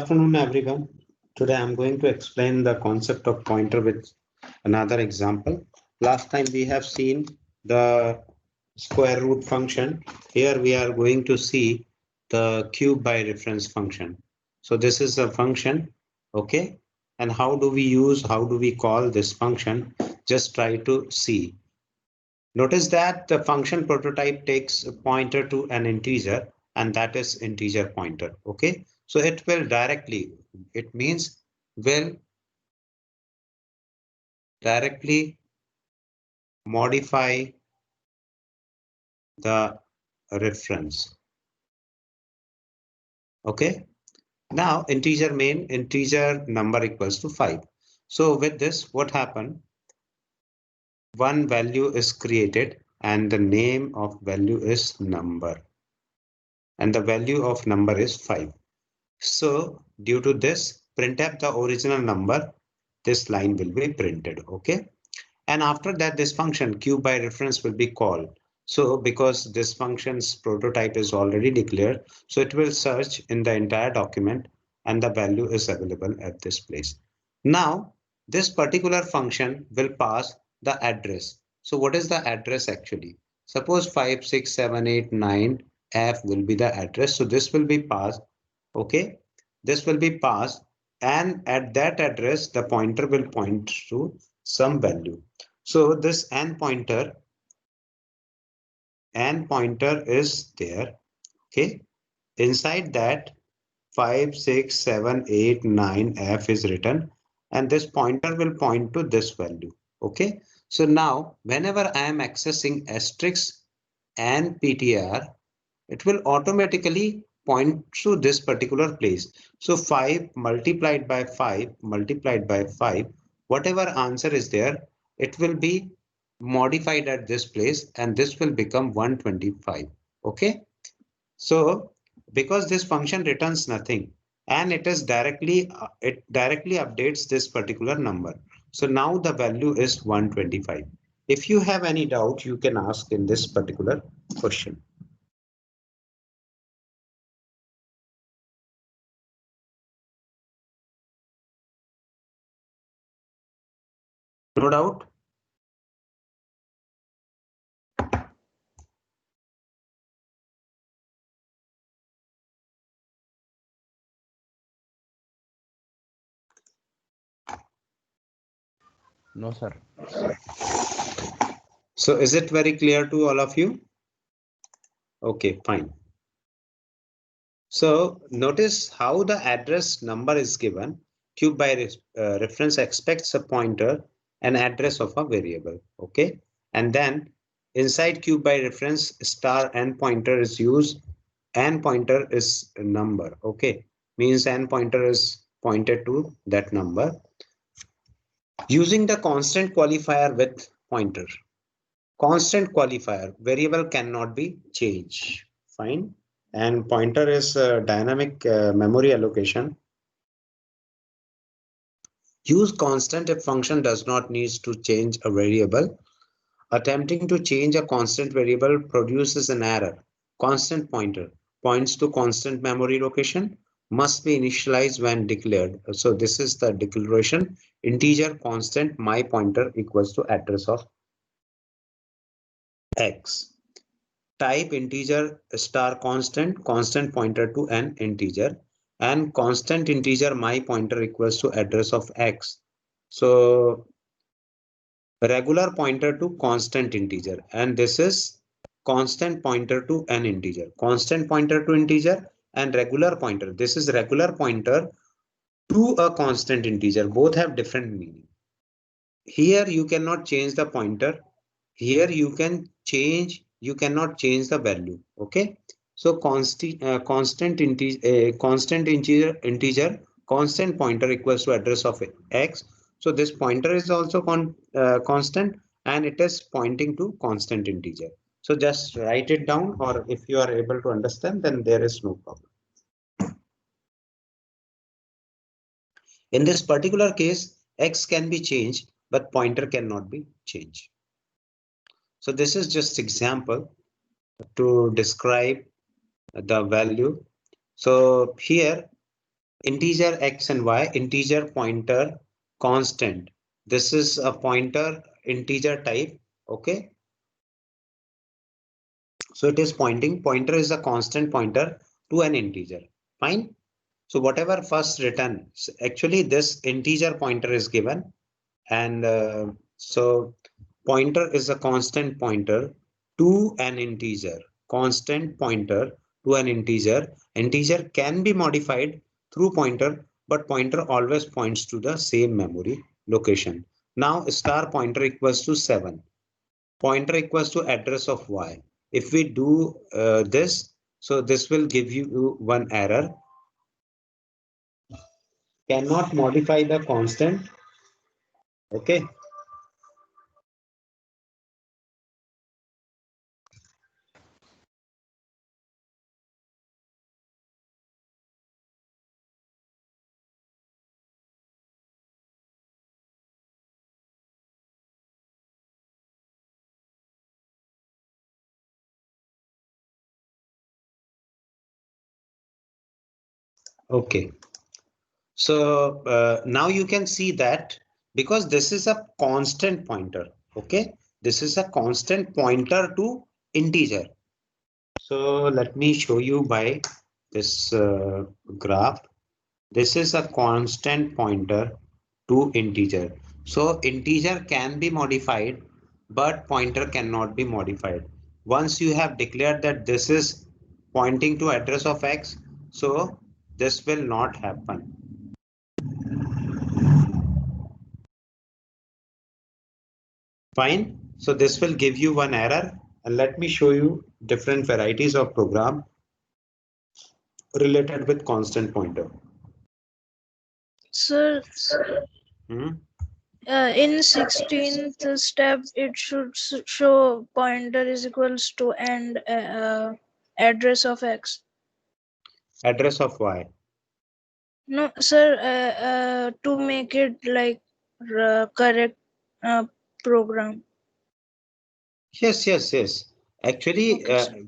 Afternoon, everyone. Today I'm going to explain the concept of pointer with another example. Last time we have seen the square root function. Here we are going to see the cube by reference function. So this is a function, okay? And how do we call this function? Just try to see. Notice that the function prototype takes a pointer to an integer, and that is integer pointer, okay? So it will directly, it means will directly modify the reference, okay? Now integer number equals to 5. So with this, what happened? One value is created and the name of value is number, and the value of number is 5. So due to this, printf the original number, this line will be printed, okay? And after that, this function cube by reference will be called. So because this function's prototype is already declared, so it will search in the entire document and the value is available at this place. Now, this particular function will pass the address. So what is the address actually? Suppose 5, 6, 7, 8, 9, F will be the address. So this will be passed. Okay, this will be passed, and at that address, the pointer will point to some value. So this n pointer is there. Okay, inside that 5, 6, 7, 8, 9 F is written, and this pointer will point to this value. Okay, so now whenever I am accessing asterisk and PTR, it will automatically point to this particular place. So 5 multiplied by 5 multiplied by 5, whatever answer is there, it will be modified at this place and this will become 125. Okay. So because this function returns nothing and it directly updates this particular number. So now the value is 125. If you have any doubt, you can ask in this particular question. No doubt. No, sir. So is it very clear to all of you? Okay, fine. So notice how the address number is given. Cube by reference expects a pointer and address of a variable. Okay, and then inside cube by reference star n pointer is used. N pointer is a number. Okay, means n pointer is pointed to that number using the constant qualifier with pointer. Constant qualifier, variable cannot be changed. Fine. And pointer is dynamic memory allocation. Use constant if function does not need to change a variable. Attempting to change a constant variable produces an error. Constant pointer points to constant memory location, must be initialized when declared. So this is the declaration. Integer constant my pointer equals to address of X. Type integer star constant, constant pointer to an integer, and constant integer my pointer equals to address of X. So regular pointer to constant integer, and this is constant pointer to an integer, constant pointer to integer, and regular pointer. This is regular pointer to a constant integer. Both have different meaning. Here you cannot change the pointer. Here you cannot change the value. Okay. So constant integer, constant pointer equals to address of X. So this pointer is also constant and it is pointing to constant integer. So just write it down, or if you are able to understand, then there is no problem. In this particular case, X can be changed, but pointer cannot be changed. So this is just example to describe the value. So here integer x and y, integer pointer constant. This is a pointer integer type. Okay. So it is pointer is a constant pointer to an integer. Fine. So whatever first written, actually this integer pointer is given, and so pointer is a constant pointer to an integer. Constant pointer to an integer. Integer can be modified through pointer, but pointer always points to the same memory location. Now star pointer equals to 7. Pointer equals to address of y. If we do this, so this will give you one error. Cannot modify the constant. Okay. Okay. So now you can see that because this is a constant pointer. Okay. This is a constant pointer to integer. So let me show you by this graph. This is a constant pointer to integer. So integer can be modified, but pointer cannot be modified. Once you have declared that this is pointing to address of x, so this will not happen. Fine. So this will give you one error. And let me show you different varieties of program related with constant pointer. Sir, Hmm? in 16th step, it should show pointer is equals to and address of x. Address of y. No, sir, to make it like correct uh, program. Yes, yes, yes. Actually, Okay, sir.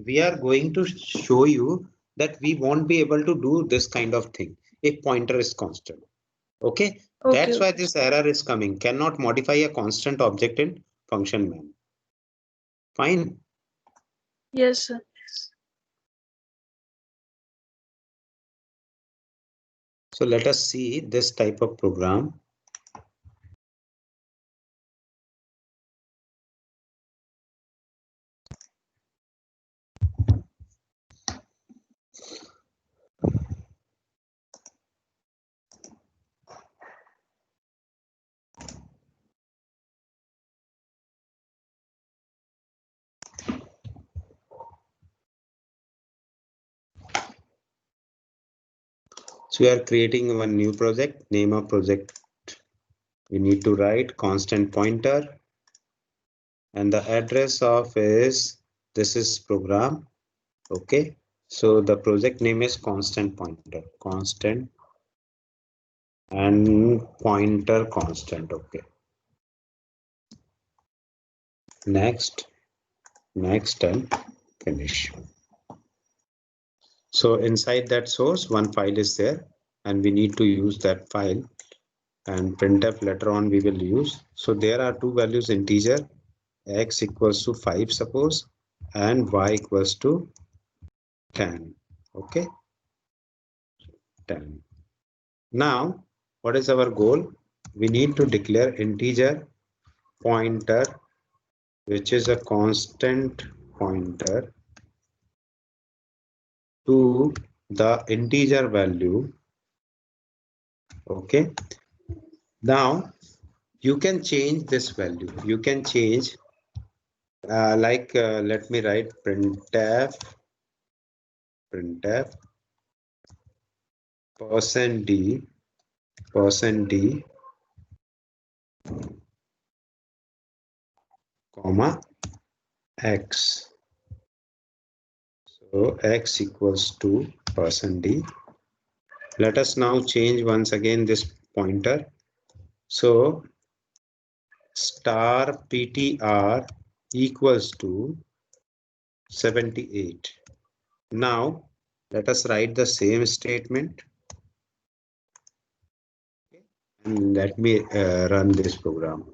we are going to show you that we won't be able to do this kind of thing if pointer is constant. Okay, Okay, that's why okay, this sir. error is coming. Cannot modify a constant object in function man. Fine. Yes, sir. So let us see this type of program. So we are creating one new project. Name of project. We need to write constant pointer, and the address of is this is program. Okay. So the project name is constant pointer. Constant and pointer constant. Okay. Next, next, and finish. So inside that source, one file is there, and we need to use that file. And printf later on we will use. So there are two values integer, x equals to 5 suppose, and y equals to 10. Okay, 10. Now, what is our goal? We need to declare integer pointer, which is a constant pointer to the integer value. Okay. Now you can change this value. You can change let me write printf %d comma x. So x equals to %d. Let us now change once again this pointer. So star ptr equals to 78. Now Let us write the same statement and let me run this program.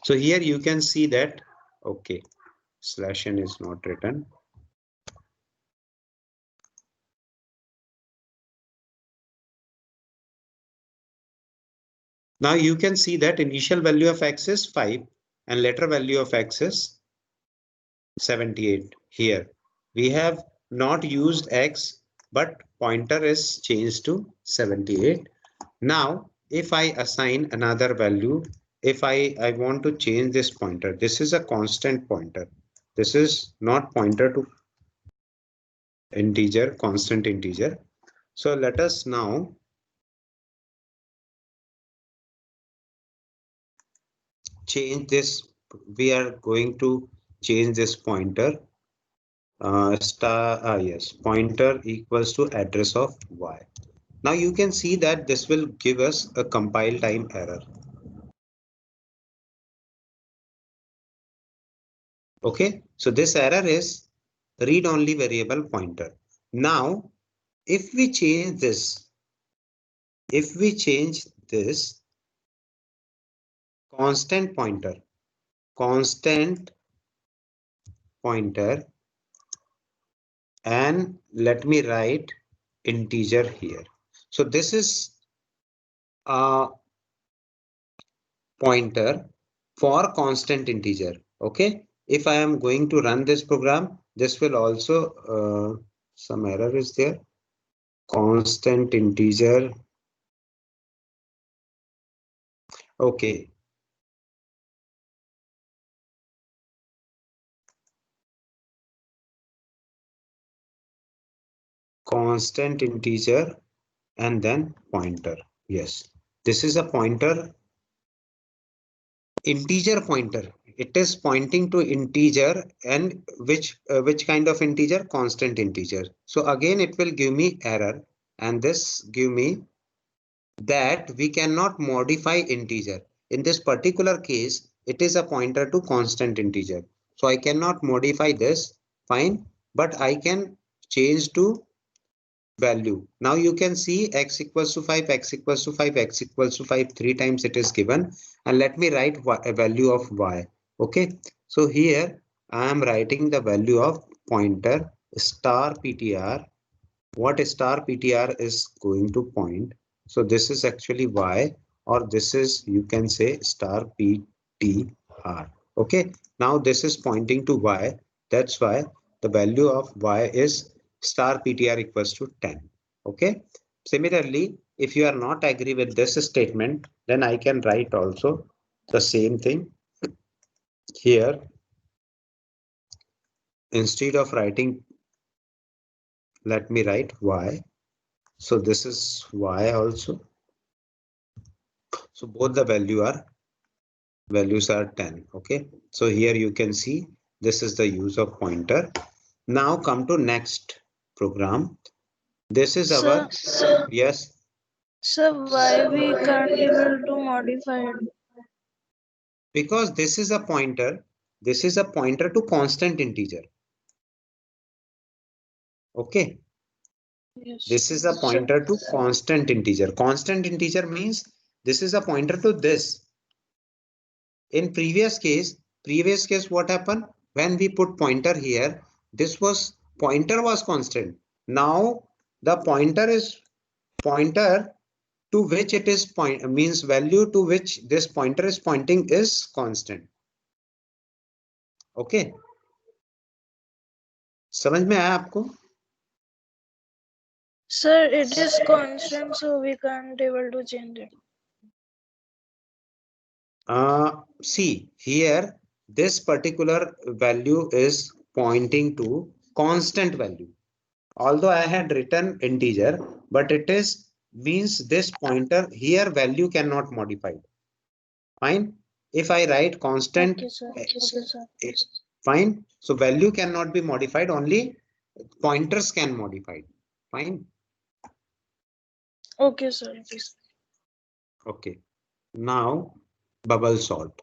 So here you can see that, okay, /n is not written. Now you can see that initial value of x is 5 and later value of x is 78. Here we have not used x, but pointer is changed to 78. Now if I assign another value, if I want to change this pointer, this is a constant pointer. This is not pointer to integer, constant integer. So let us now change this. We are going to change this pointer yes, pointer equals to address of y. Now you can see that this will give us a compile time error. Okay, so this error is read only variable pointer. Now if we change this, constant pointer, and let me write integer here. So this is a pointer for constant integer. Okay, if I am going to run this program, this will also some error is there. Constant integer. Okay. Constant integer and then pointer. Yes, this is a pointer, integer pointer. It is pointing to integer, and which kind of integer? Constant integer. So again it will give me error, and this give me that we cannot modify integer. In this particular case, it is a pointer to constant integer. So I cannot modify this, fine, but I can change to value. Now you can see x equals to 5, x equals to 5, x equals to 5, 3 times it is given. And let me write a value of y. Okay, so here I am writing the value of pointer star ptr. What star ptr is going to point? So this is actually y, or this is, you can say, star ptr. Okay, now this is pointing to y. That's why the value of y is star ptr equals to 10. Okay, similarly, if you are not agree with this statement, then I can write also the same thing here. Instead of writing, let me write y. So this is y also. So both the values are 10. Okay, so here you can see this is the use of pointer. Now come to next program. This is our, yes. So why we can't able to modify it? Because this is a pointer. This is a pointer to constant integer. Okay. Yes. This is a pointer to constant integer. Constant integer means this is a pointer to this. In previous case, what happened? When we put pointer here, pointer was constant. Now the pointer is pointer to which it is means value to which this pointer is pointing is constant. Okay, समझ में आया आपको? Sir, it is constant, so we can't able to change it. See here, this particular value is pointing to constant value. Although I had written integer, but it is means this pointer here value cannot modify. Fine. If I write constant, Okay, sir. Okay, sir. Fine. So value cannot be modified, only pointers can modify. Fine. Okay, sir. Okay. Now bubble sort.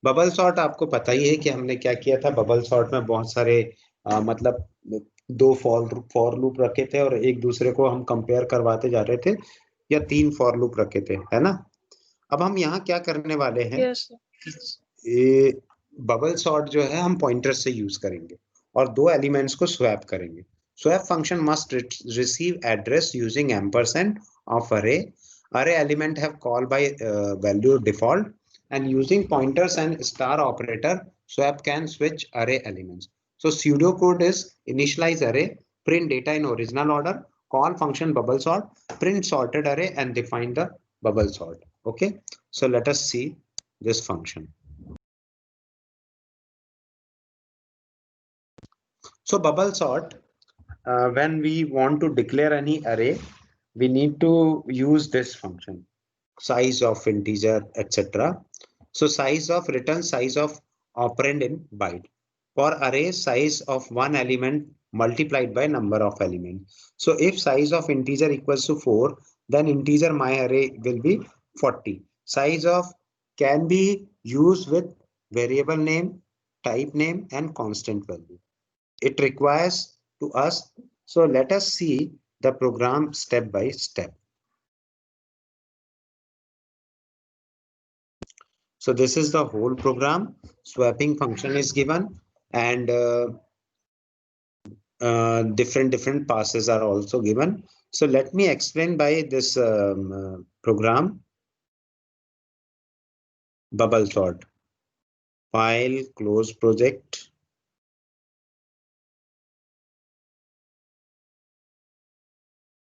Bubble sort आपको पता ही है कि हमने क्या किया था. Bubble sort में बहुत सारे मतलब दो फॉर लूप रखे थे और एक दूसरे को हम कंपेयर करवाते जा रहे थे, या 3 फॉर लूप रखे थे, है ना। अब हम यहाँ क्या करने वाले हैं, Yes, sir. ये बबल सॉर्ट जो है हम पॉइंटर से यूज करेंगे और दो एलिमेंट्स को स्वैप करेंगे. Swap function must receive address using ampersand of array. Array element have call by value default, and using pointers and star operator, swap can switch array elements. So pseudocode is initialize array, print data in original order, call function bubble sort, print sorted array, and define the bubble sort. Okay, so let us see this function. So bubble sort, when we want to declare any array, we need to use this function, size of integer, etc. So size of return size of operand in byte. For array, size of one element multiplied by number of elements. So if size of integer equals to 4, then integer my array will be 40. Size of can be used with variable name, type name, and constant value. It requires to us. So let us see the program step by step. So this is the whole program. Swapping function is given, and different passes are also given. So let me explain by this program. Bubble sort. File, close project.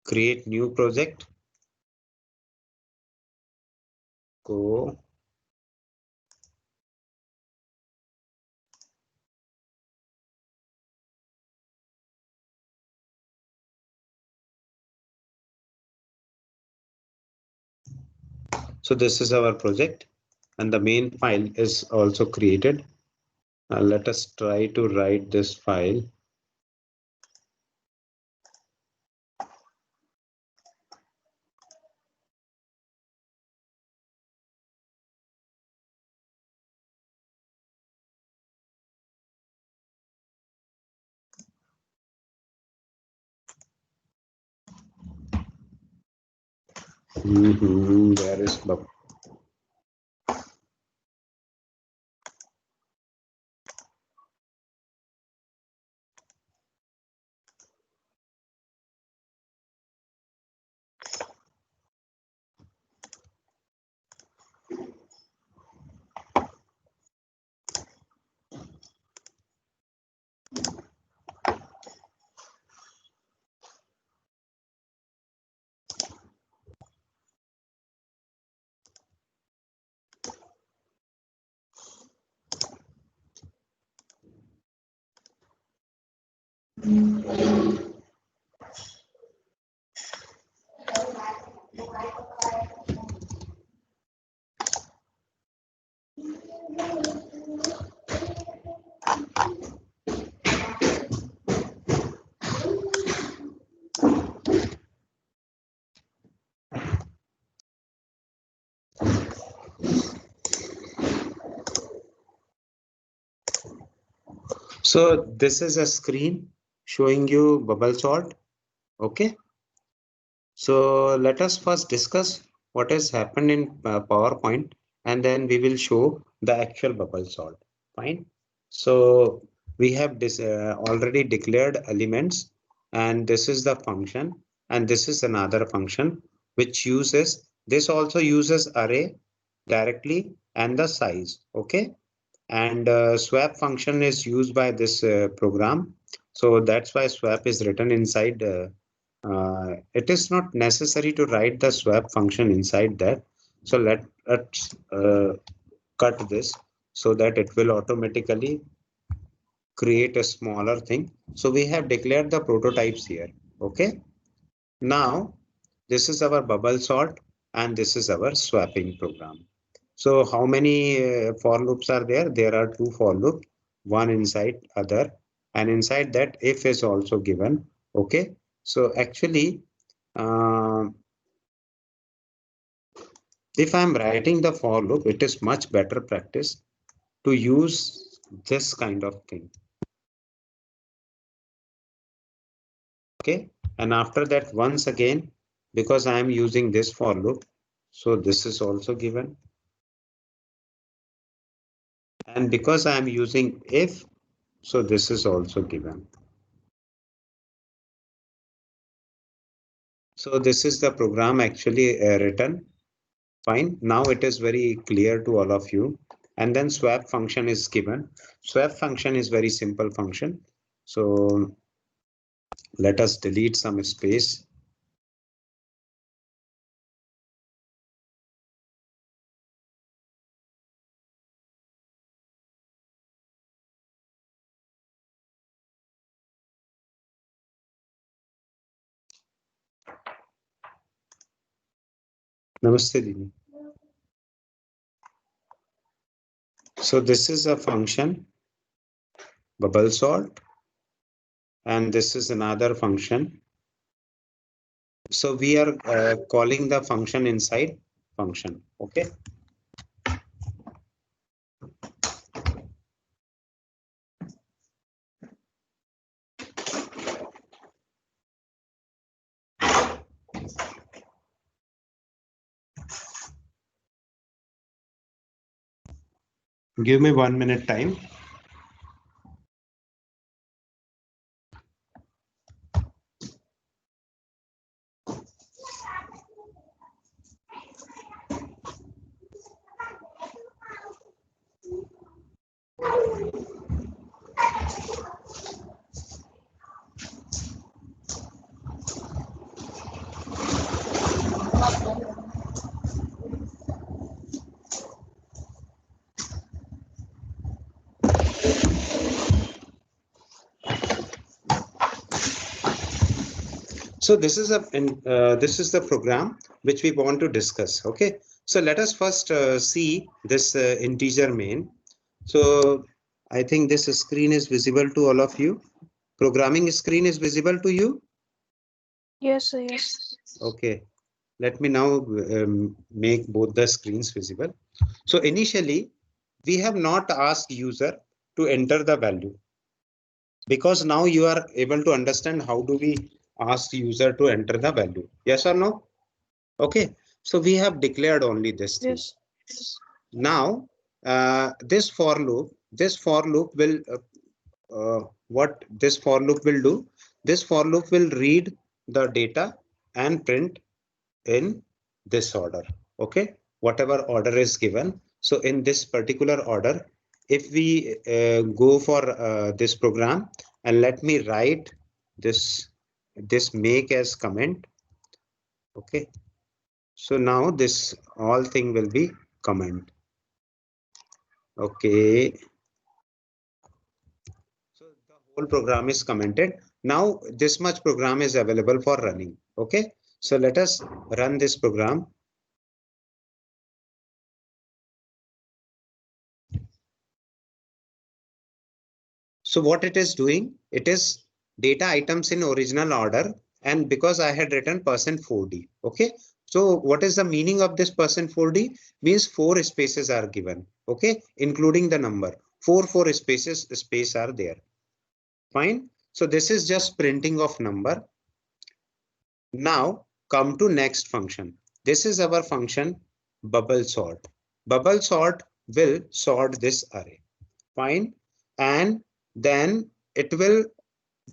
Create new project. Go. So this is our project, and the main file is also created. Let us try to write this file. Where is bubble? So this is a screen showing you bubble sort. Okay. So let us first discuss what has happened in PowerPoint, and then we will show the actual bubble sort. Fine. So we have this already declared elements, and this is the function, and this is another function which uses, this also uses array directly and the size. Okay. And swap function is used by this program. So that's why swap is written inside. It is not necessary to write the swap function inside that. So let's cut this so that it will automatically create a smaller thing. So we have declared the prototypes here. Okay. Now this is our bubble sort, and this is our swapping program. So how many for loops are there? There are two for loops, one inside other, and inside that if is also given. Okay. So actually, if I'm writing the for loop, it is much better practice to use this kind of thing. Okay, and after that, once again, because I am using this for loop, so this is also given. And because I am using if, so this is also given. So this is the program actually written. Fine. Now it is very clear to all of you. And then swap function is given. Swap function is very simple function. So let us delete some space. Namaste, Dini. So this is a function, bubble sort, and this is another function. So we are calling the function inside function. Okay. Give me 1 minute time. So this is the program which we want to discuss. Okay. So let us first see this integer main. So I think this screen is visible to all of you. Programming screen is visible to you. Yes, sir, yes. Okay. Let me now make both the screens visible. So initially, we have not asked user to enter the value, because now you are able to understand how do we ask user to enter the value. Yes or no? Okay. So we have declared only this thing. Yes. Now, this for loop will what this for loop will do? This for loop will read the data and print in this order. Okay, whatever order is given. So in this particular order, if we go for this program, and let me write this make as comment. Okay, so now this all thing will be comment. Okay, so the whole program is commented. Now this much program is available for running. Okay, so let us run this program. So what it is doing, it is data items in original order. And because I had written %4d. Okay. So what is the meaning of this %4d? Means 4 spaces are given. Okay. Including the number. 4 space are there. Fine. So this is just printing of number. Now come to next function. This is our function bubble sort. Bubble sort will sort this array. Fine. And then it will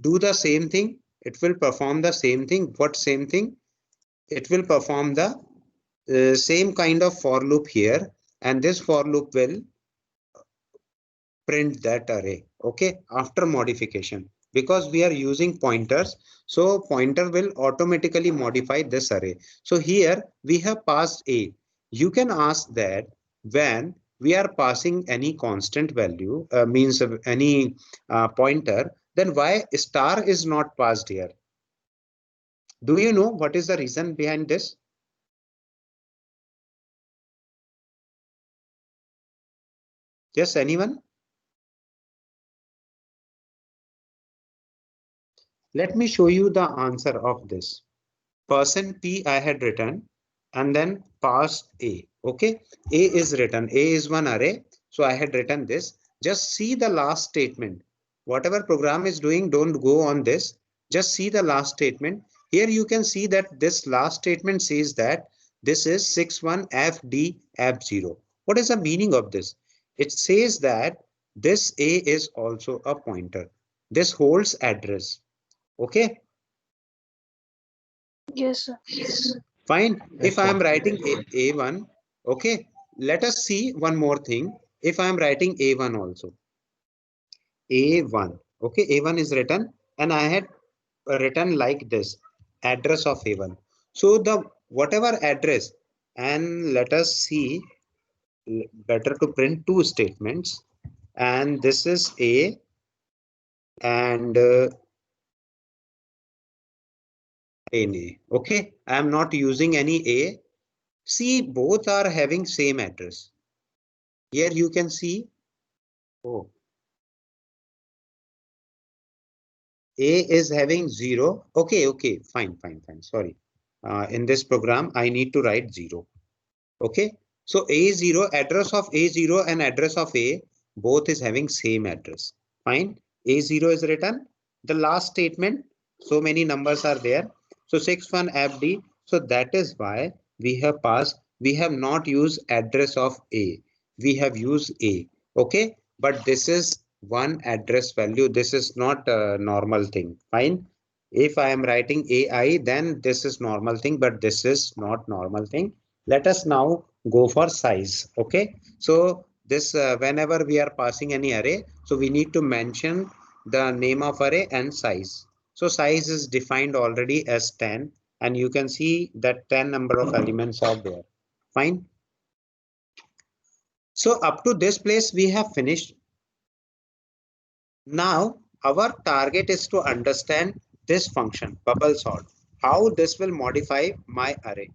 do the same thing. It will perform the same thing. What same thing? It will perform the same kind of for loop here. And this for loop will print that array. Okay. After modification, because we are using pointers. So pointer will automatically modify this array. So here we have passed a. You can ask that when we are passing any constant value, means of any pointer, then why star is not passed here? Do you know what is the reason behind this? Yes, anyone? Let me show you the answer of this. %p I had written and then passed a. Okay, a is written. A is one array. So I had written this. Just see the last statement. Whatever program is doing, don't go on this. Just see the last statement. Here you can see that this last statement says that this is 61FD AB0. What is the meaning of this? It says that this A is also a pointer. This holds address. Okay. Yes, sir. Fine. If I Yes, am sir. writing A1, okay, let us see one more thing. If I am writing A1 also, A1, okay, A1 is written and I had written like this, address of A1. So the whatever address, and let us see, better to print two statements, and this is A and A. Okay, I am not using any A. See, both are having same address. Here you can see, oh, A is having 0. Okay, fine. Sorry. In this program, I need to write 0. Okay. So A0, address of A0 and address of A, both is having same address. Fine. A0 is written. The last statement, so many numbers are there. So 61 FD. So that is why we have passed. We have not used address of A. We have used A. Okay. But this is one address value. This is not a normal thing. Fine. If I am writing AI, then this is normal thing, but this is not normal thing. Let us now go for size. Okay. So this whenever we are passing any array, so we need to mention the name of array and size. So size is defined already as 10, and you can see that 10 number of elements are there. Fine. So up to this place we have finished. Now our target is to understand this function bubble sort, how this will modify my array.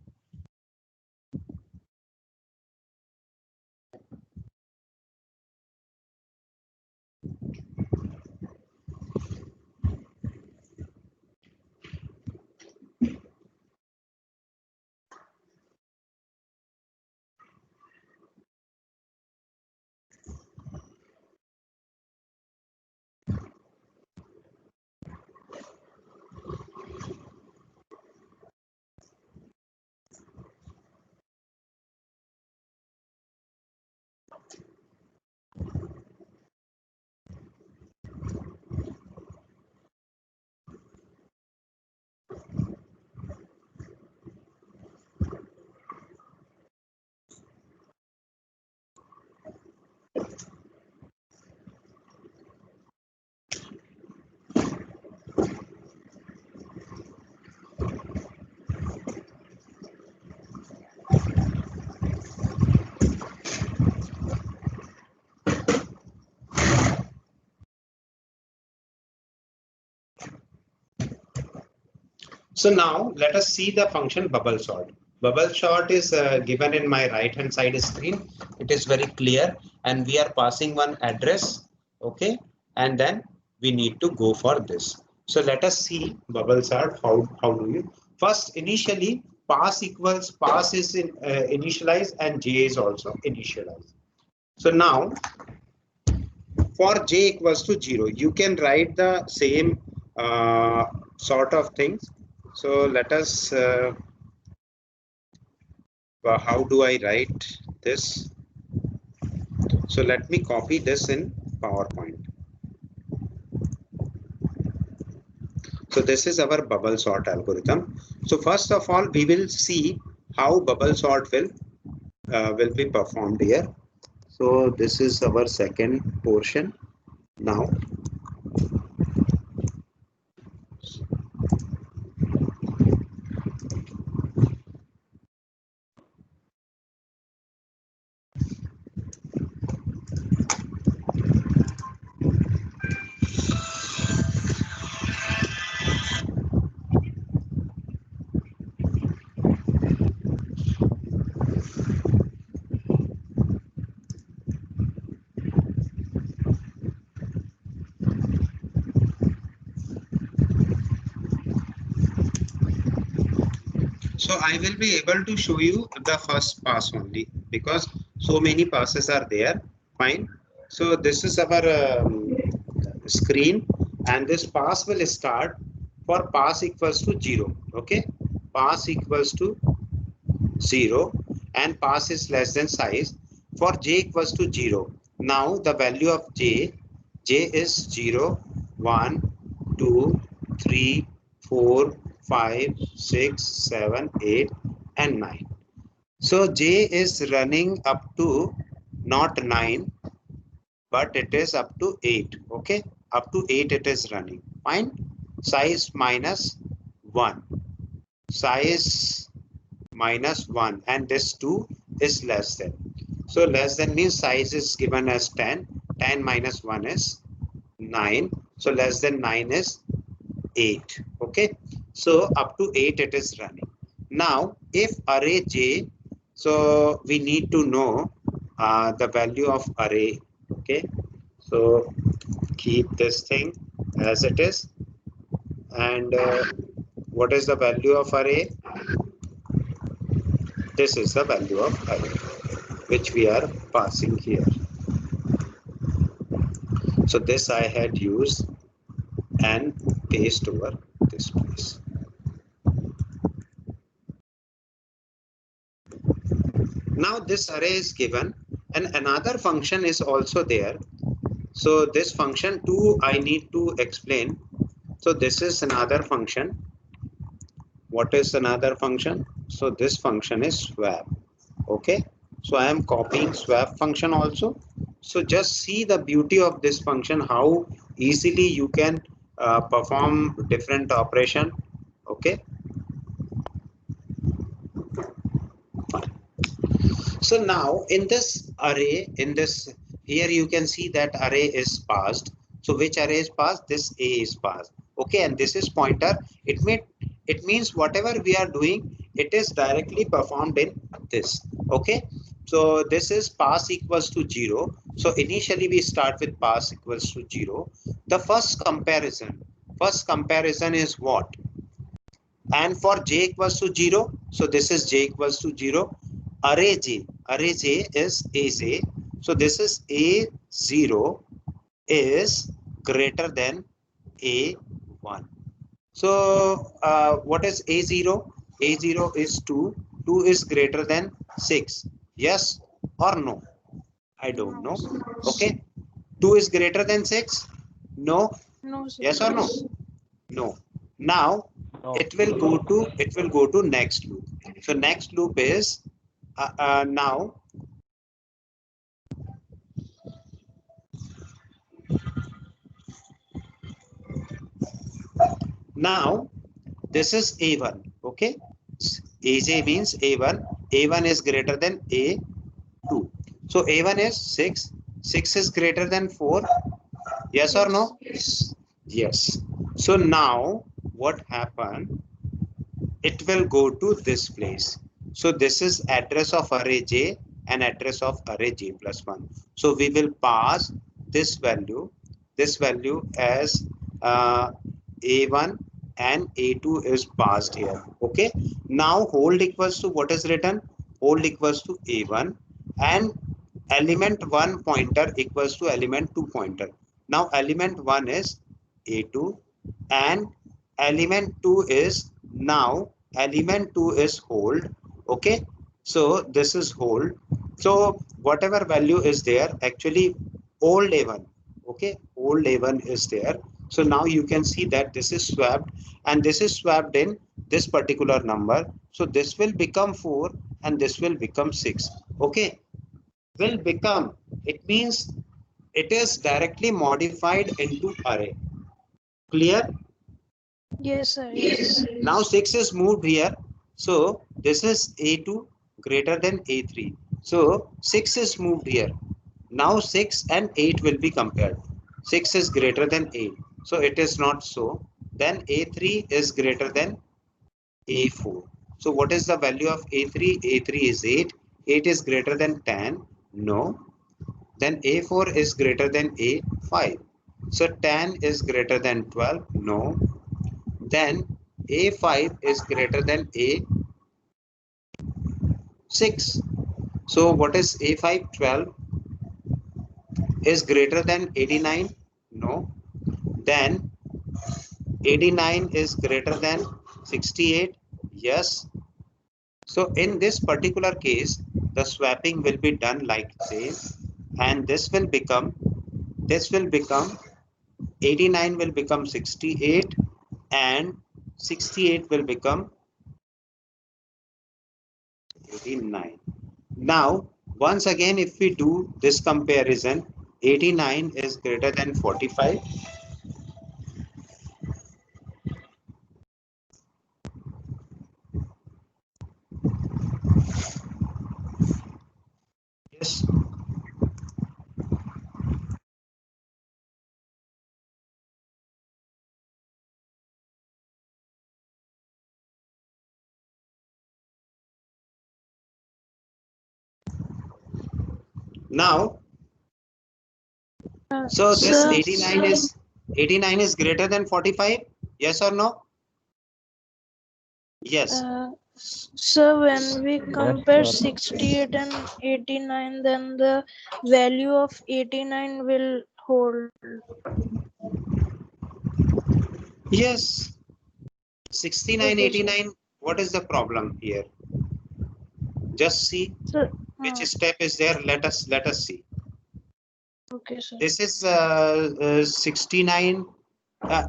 So now let us see the function bubble sort. Bubble sort is given in my right hand side screen. It is very clear and we are passing one address. Okay. And then we need to go for this. So let us see bubble sort. How do you first initially pass equals pass is in, initialized and J is also initialized. So now for J equals to 0, you can write the same sort of things. So let us, how do I write this? So let me copy this in PowerPoint. So this is our bubble sort algorithm. So first of all, we will see how bubble sort will be performed here. So this is our second portion. Now so I will be able to show you the first pass only because so many passes are there. Fine. So this is our screen and this pass will start for pass equals to 0. Okay, pass equals to 0 and pass is less than size. For j equals to 0, now the value of j is 0, 1, 2, 3, 4, 5, 6, 7, 8 and 9. So j is running up to not 9 but it is up to 8. Okay, up to 8 it is running. Fine. Size minus 1. Size minus 1 and this 2 is less than. So less than means size is given as 10. 10 minus 1 is 9. So less than 9 is 8. Okay. So up to 8 it is running. Now if array j, so we need to know the value of array. Okay. So keep this thing as it is. And what is the value of array? This is the value of array which we are passing here. So this I had used and paste over this place. Now this array is given and another function is also there. So this function too I need to explain. So this is another function. What is another function? So this function is swap. Okay, so I am copying swap function also. So just see the beauty of this function, how easily you can perform different operation. Okay, fine. So now in this array, in this here you can see that array is passed. So which array is passed? This A is passed. Okay, and this is pointer. It means whatever we are doing, it is directly performed in this. Okay, so this is pass equals to 0. So initially we start with pass equals to 0. The first comparison is what? And for j equals to 0, so this is j equals to 0. Array j is aj. So this is a0 is greater than a1. So what is a0? A0 is 2. 2 is greater than 6. Yes or no? I don't know. Okay. 2 is greater than 6? No. No, sir. Yes or no? No. Now it will go to next loop. So next loop is now this is a1. Okay, aj means a1 is greater than a2. So a1 is 6. 6 is greater than 4. Yes or no? Yes. So now what happened? It will go to this place. So this is address of array j and address of array j plus 1. So we will pass this value as a1 and a2 is passed here. Okay. Now hold equals to what is written? Hold equals to a1 and element 1 pointer equals to element 2 pointer. Now element 1 is a2 and element 2 is now element 2 is hold. Okay, so this is hold. So whatever value is there, actually old a1. Okay, old a1 is there. So now you can see that this is swapped and this is swapped in this particular number. So this will become 4 and this will become 6. Okay, will become, it means it is directly modified into array. Clear? Yes, sir. Yes. Now 6 is moved here. So this is a2 greater than a3. So 6 is moved here. Now 6 and 8 will be compared. 6 is greater than 8. So it is not so. Then a3 is greater than a4. So what is the value of a3? A3 is 8. 8 is greater than 10. No. Then a4 is greater than a5. So 10 is greater than 12. No. Then a5 is greater than a6. So what is a5? 12 is greater than 89. No. Then 89 is greater than 68? Yes. So in this particular case, the swapping will be done like this, and this will become 89 will become 68, and 68 will become 89. Now, once again, if we do this comparison, 89 is greater than 45. Yes. Now, so this Sir, 89 is greater than 45. Yes or no? Yes. so when we Yes, compare sir. 68 and 89, then the value of 89 will hold. Yes. 69, Okay, sir. 89. What is the problem here? Just see So, which step is there. Let us see. okay, sir. This is 69,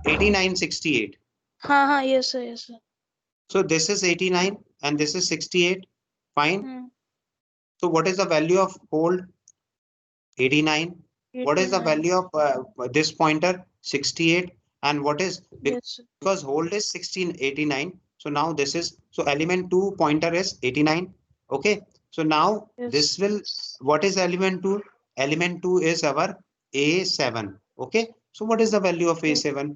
89, 68. Yes, sir. Yes, sir. So this is 89 and this is 68. Fine. Hmm. So what is the value of hold? 89. What is the 89. value of this pointer? 68. And what is, Yes, sir. because hold is 1689. So now this is, so element 2 pointer is 89. Okay. So now Yes. this will, what is element 2? Element 2 is our A7. Okay. So what is the value of Yes, A7?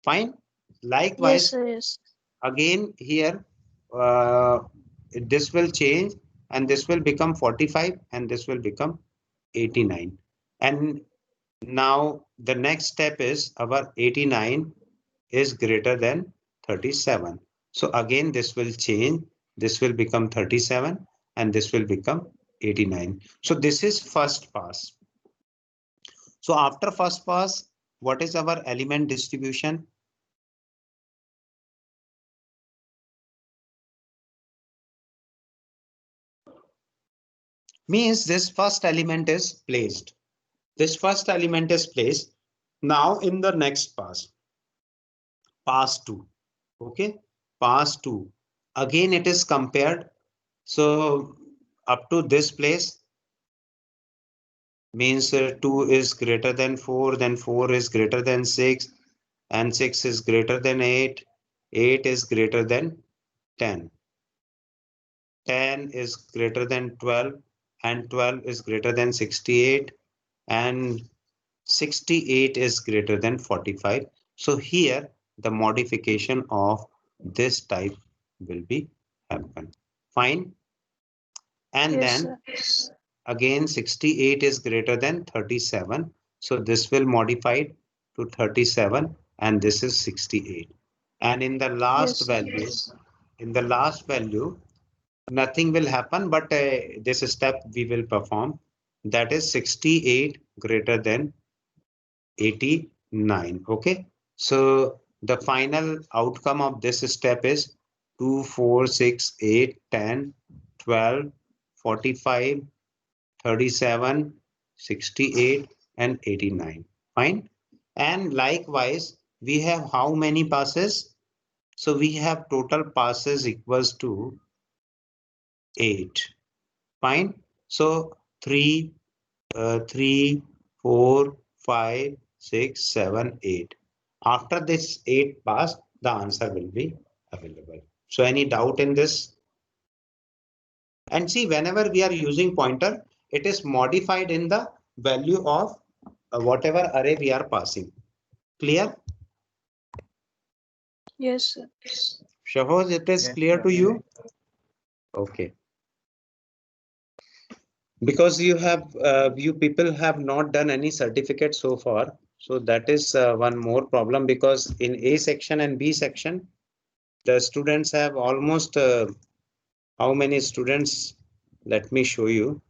Fine. yes, Likewise, sir. Yes. again here, uh, this will change and this will become 45 and this will become 89. And now the next step is our 89 is greater than 37. So again, this will change. This will become 37 and this will become 89. So this is first pass. So after first pass, what is our element distribution? Means this first element is placed. This first element is placed. Now in the next pass, pass 2. Okay, pass 2. Again, it is compared. So up to this place means 2 is greater than 4, then 4 is greater than 6, and 6 is greater than 8, 8 is greater than 10, 10 is greater than 12, and 12 is greater than 68, and 68 is greater than 45. So here the modification of this type will be happen. Fine. And Yes, then sir. again 68 is greater than 37. So this will modify to 37 and this is 68. And in the Yes, last sir. value, nothing will happen, but this step we will perform. That is 68 greater than 89. Okay. So the final outcome of this step is 2, 4, 6, 8, 10, 12, 45, 37, 68, and 89. Fine. And likewise, we have how many passes? So we have total passes equals to 8. Fine. So 3, 3, 4, 5, 6, 7, 8. After this 8 pass, the answer will be available. So any doubt in this? And see, whenever we are using pointer, it is modified in the value of whatever array we are passing. Clear? Yes, sir. Shahuz, it is Yes, clear sir. to you? Okay. Because you people have not done any certificate so far. So that is one more problem, because in A section and B section, the students have almost how many students? Let me show you.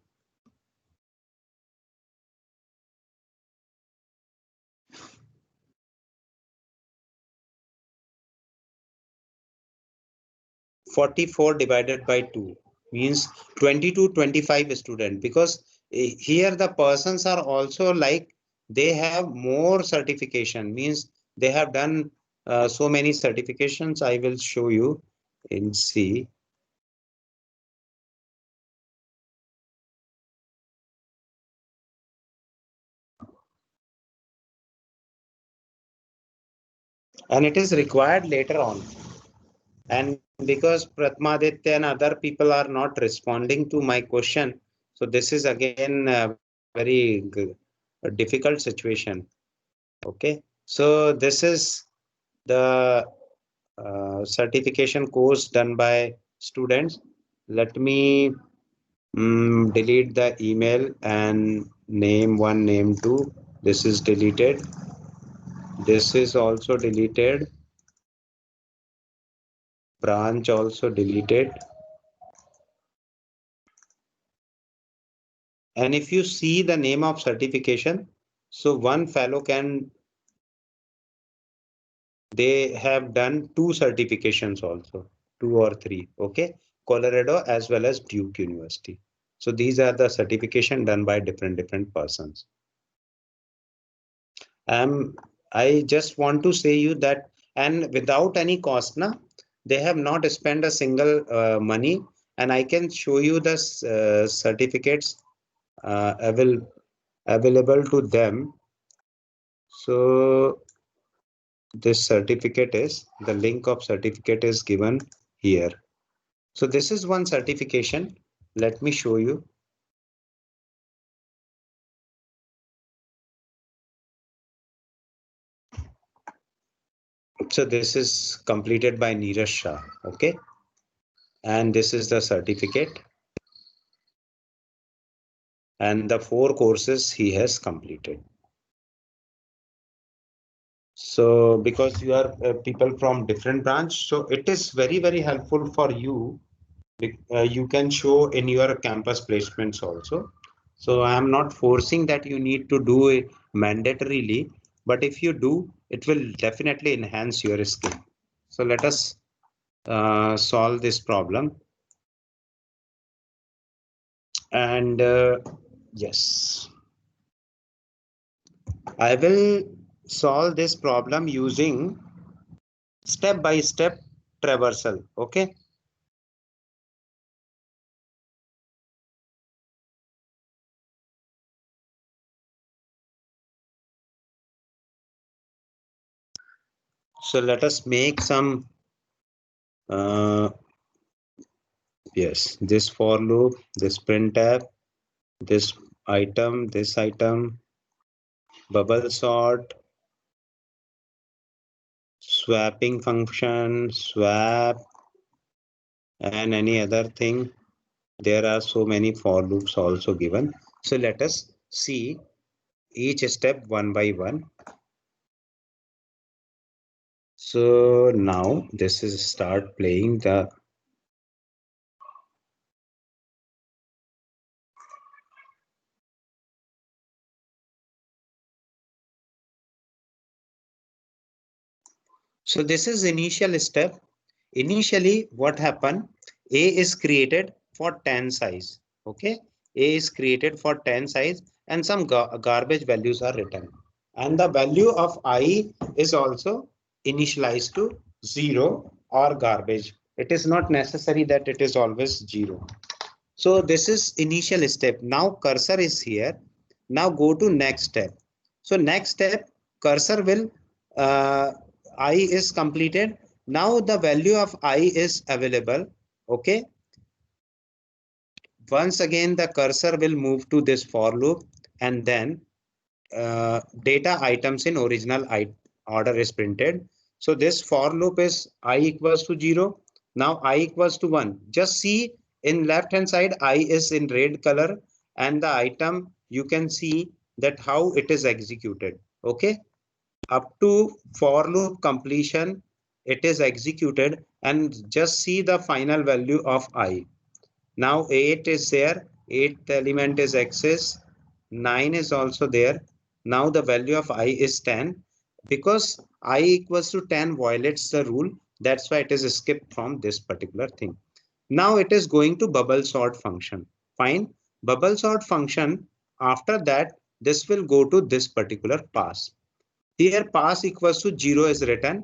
44 divided by 2 means 20 to 25 students, because here the persons are also like they have more certification, means they have done so many certifications. I will show you in C. And it is required later on. And because Pratmaditya and other people are not responding to my question, so this is again a very a difficult situation. Okay, so this is the certification course done by students. Let me delete the email and name 1, name 2. This is deleted. This is also deleted. Branch also deleted. And if you see the name of certification, so one fellow can, they have done 2 certifications also, 2 or 3, okay, Colorado as well as Duke University. So these are the certification done by different persons. I just want to say you that, and without any cost, na, they have not spent a single money, and I can show you the certificates available to them. So this certificate is, the link of certificate is given here. So this is one certification. Let me show you. So this is completed by Neeraj Shah. Okay. And this is the certificate. And the 4 courses he has completed. So because you are people from different branch, so it is very helpful for you. You can show in your campus placements also. So I am not forcing that you need to do it mandatorily, but if you do, it will definitely enhance your skill. So let us solve this problem. And yes, I will solve this problem using step-by-step traversal. Okay. So let us make some, yes, this for loop, this printf, this item, bubble sort, swapping function, swap, and any other thing. There are so many for loops also given. So let us see each step one by one. So now this is start playing the so this is initial step. Initially, what happened? A is created for 10 size. Okay, A is created for 10 size, and some garbage values are written. And the value of I is also initialized to 0 or garbage. It is not necessary that it is always 0. So this is initial step. Now cursor is here. Now go to next step. So next step, cursor will I is completed. Now the value of I is available. Okay. Once again, the cursor will move to this for loop, and then data items in original order is printed. So this for loop is I equals to 0. Now I equals to 1. Just see in left hand side, I is in red color, and the item you can see that how it is executed. Okay. Up to for loop completion, it is executed, and just see the final value of I. Now 8 is there, 8th element is access, 9 is also there. Now the value of I is 10. Because I equals to 10 violates the rule, That's why it is skipped from this particular thing. Now it is going to bubble sort function. Fine. Bubble sort function. After that, this will go to this particular pass. Here pass equals to 0 is written,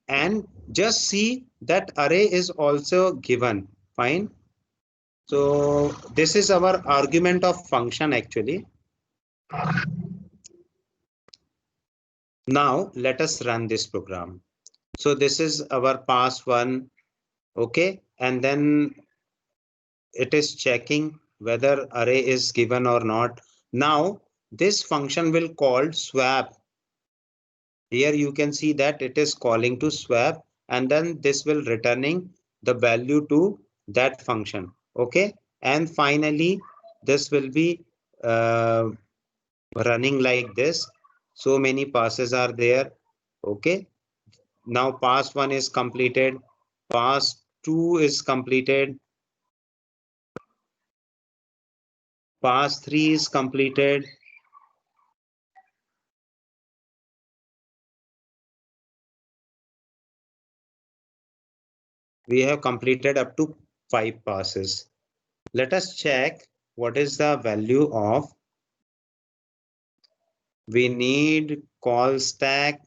and just see that array is also given. Fine. So this is our argument of function actually. Now let us run this program. So this is our pass one. Okay. And then it is checking whether array is given or not. Now this function will call swap. Here you can see that it is calling to swap, and then this will returning the value to that function. Okay. And finally this will be running like this. So many passes are there. Okay. Now pass one is completed. Pass two is completed. Pass three is completed. We have completed up to 5 passes. Let us check what is the value of. We need call stack